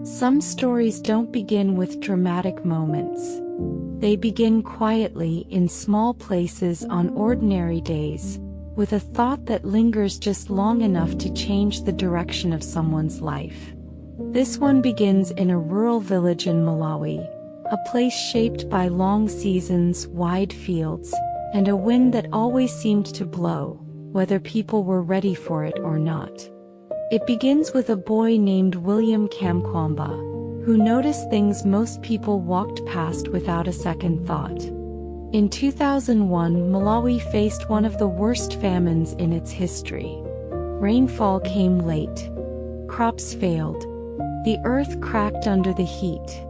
Some stories don't begin with dramatic moments. They begin quietly in small places on ordinary days, with a thought that lingers just long enough to change the direction of someone's life. This one begins in a rural village in Malawi, a place shaped by long seasons, wide fields, and a wind that always seemed to blow, whether people were ready for it or not. It begins with a boy named William Kamkwamba, who noticed things most people walked past without a second thought. In 2001, Malawi faced one of the worst famines in its history. Rainfall came late. Crops failed. The earth cracked under the heat.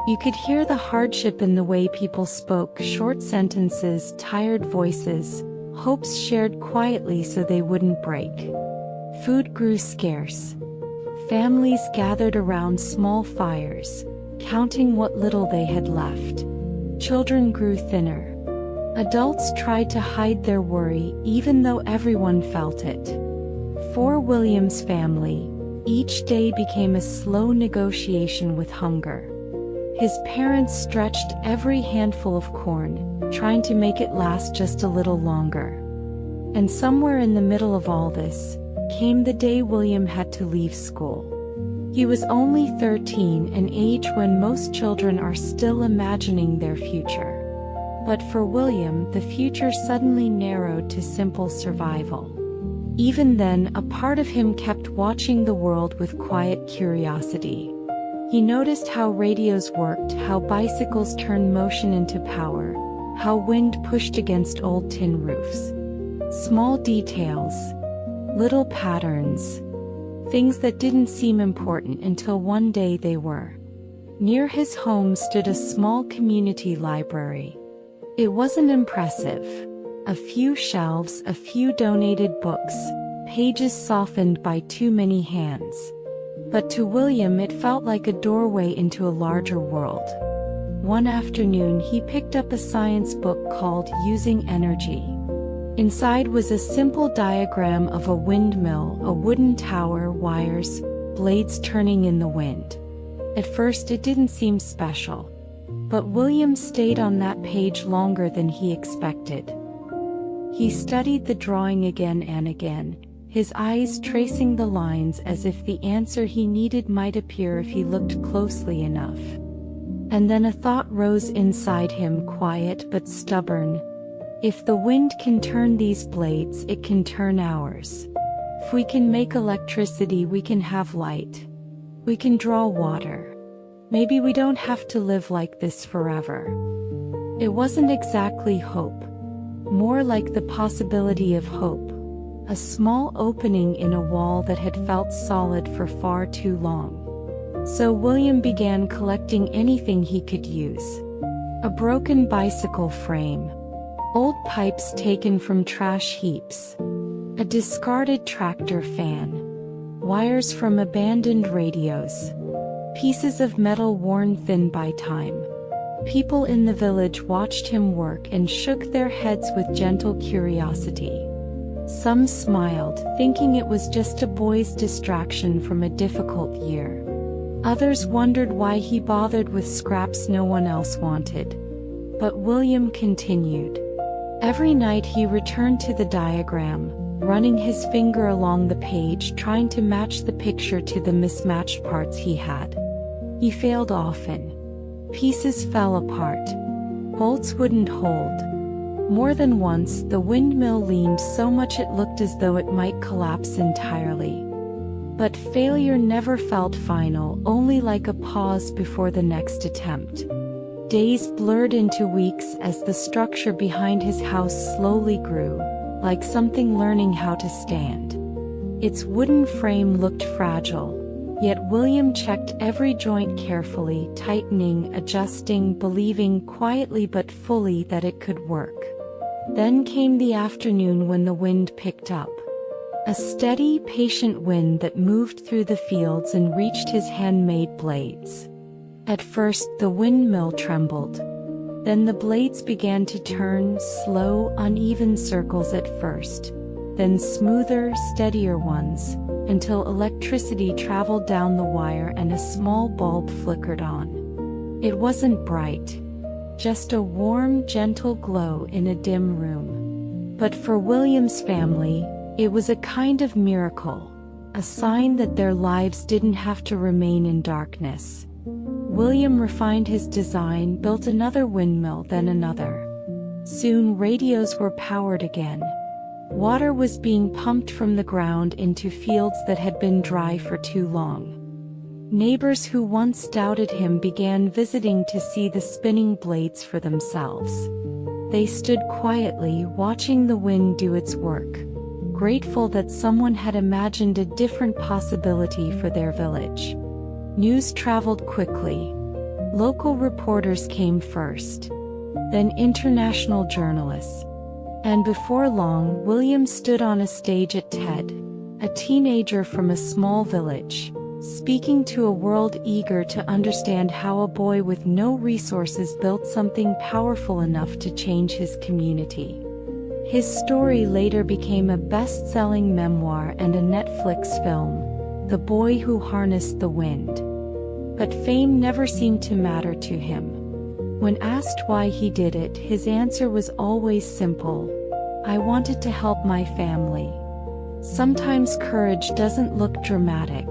You could hear the hardship in the way people spoke, short sentences, tired voices, hopes shared quietly so they wouldn't break. Food grew scarce. Families gathered around small fires, counting what little they had left. Children grew thinner. Adults tried to hide their worry, even though everyone felt it. For William's family, each day became a slow negotiation with hunger. His parents stretched every handful of corn, trying to make it last just a little longer. And somewhere in the middle of all this, came the day William had to leave school. He was only 13, an age when most children are still imagining their future. But for William, the future suddenly narrowed to simple survival. Even then, a part of him kept watching the world with quiet curiosity. He noticed how radios worked, how bicycles turned motion into power, how wind pushed against old tin roofs. Small details, little patterns, things that didn't seem important until one day they were. Near his home stood a small community library. It wasn't impressive. A few shelves, a few donated books, pages softened by too many hands. But to William it felt like a doorway into a larger world. One afternoon he picked up a science book called Using Energy. Inside was a simple diagram of a windmill, a wooden tower, wires, blades turning in the wind. At first it didn't seem special. But William stayed on that page longer than he expected. He studied the drawing again and again, his eyes tracing the lines as if the answer he needed might appear if he looked closely enough. And then a thought rose inside him, quiet but stubborn. If the wind can turn these blades, it can turn ours. If we can make electricity, we can have light. We can draw water. Maybe we don't have to live like this forever. It wasn't exactly hope. More like the possibility of hope. A small opening in a wall that had felt solid for far too long. So William began collecting anything he could use. A broken bicycle frame. Old pipes taken from trash heaps. A discarded tractor fan. Wires from abandoned radios. Pieces of metal worn thin by time. People in the village watched him work and shook their heads with gentle curiosity. Some smiled, thinking it was just a boy's distraction from a difficult year. Others wondered why he bothered with scraps no one else wanted. But William continued. Every night he returned to the diagram, running his finger along the page, trying to match the picture to the mismatched parts he had. He failed often. Pieces fell apart. Bolts wouldn't hold. More than once, the windmill leaned so much it looked as though it might collapse entirely. But failure never felt final, only like a pause before the next attempt. Days blurred into weeks as the structure behind his house slowly grew, like something learning how to stand. Its wooden frame looked fragile, yet William checked every joint carefully, tightening, adjusting, believing quietly but fully that it could work. Then came the afternoon when the wind picked up. A steady, patient wind that moved through the fields and reached his handmade blades. At first the windmill trembled. Then the blades began to turn, slow, uneven circles at first, then smoother, steadier ones, until electricity traveled down the wire and a small bulb flickered on. It wasn't bright, just a warm, gentle glow in a dim room. But for William's family, it was a kind of miracle, a sign that their lives didn't have to remain in darkness. William refined his design, built another windmill, then another. Soon radios were powered again. Water was being pumped from the ground into fields that had been dry for too long. Neighbors who once doubted him began visiting to see the spinning blades for themselves. They stood quietly, watching the wind do its work, grateful that someone had imagined a different possibility for their village. News traveled quickly. Local reporters came first, then international journalists. And before long, William stood on a stage at TED, a teenager from a small village, speaking to a world eager to understand how a boy with no resources built something powerful enough to change his community. His story later became a best-selling memoir and a Netflix film, The Boy Who Harnessed the Wind. But fame never seemed to matter to him. When asked why he did it, his answer was always simple: I wanted to help my family. Sometimes courage doesn't look dramatic.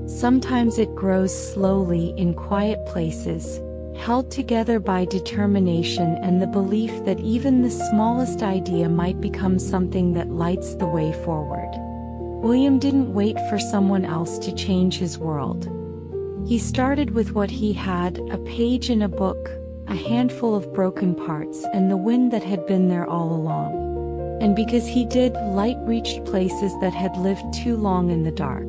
Sometimes it grows slowly in quiet places, held together by determination and the belief that even the smallest idea might become something that lights the way forward. William didn't wait for someone else to change his world. He started with what he had: a page in a book, a handful of broken parts, and the wind that had been there all along. And because he did, light reached places that had lived too long in the dark.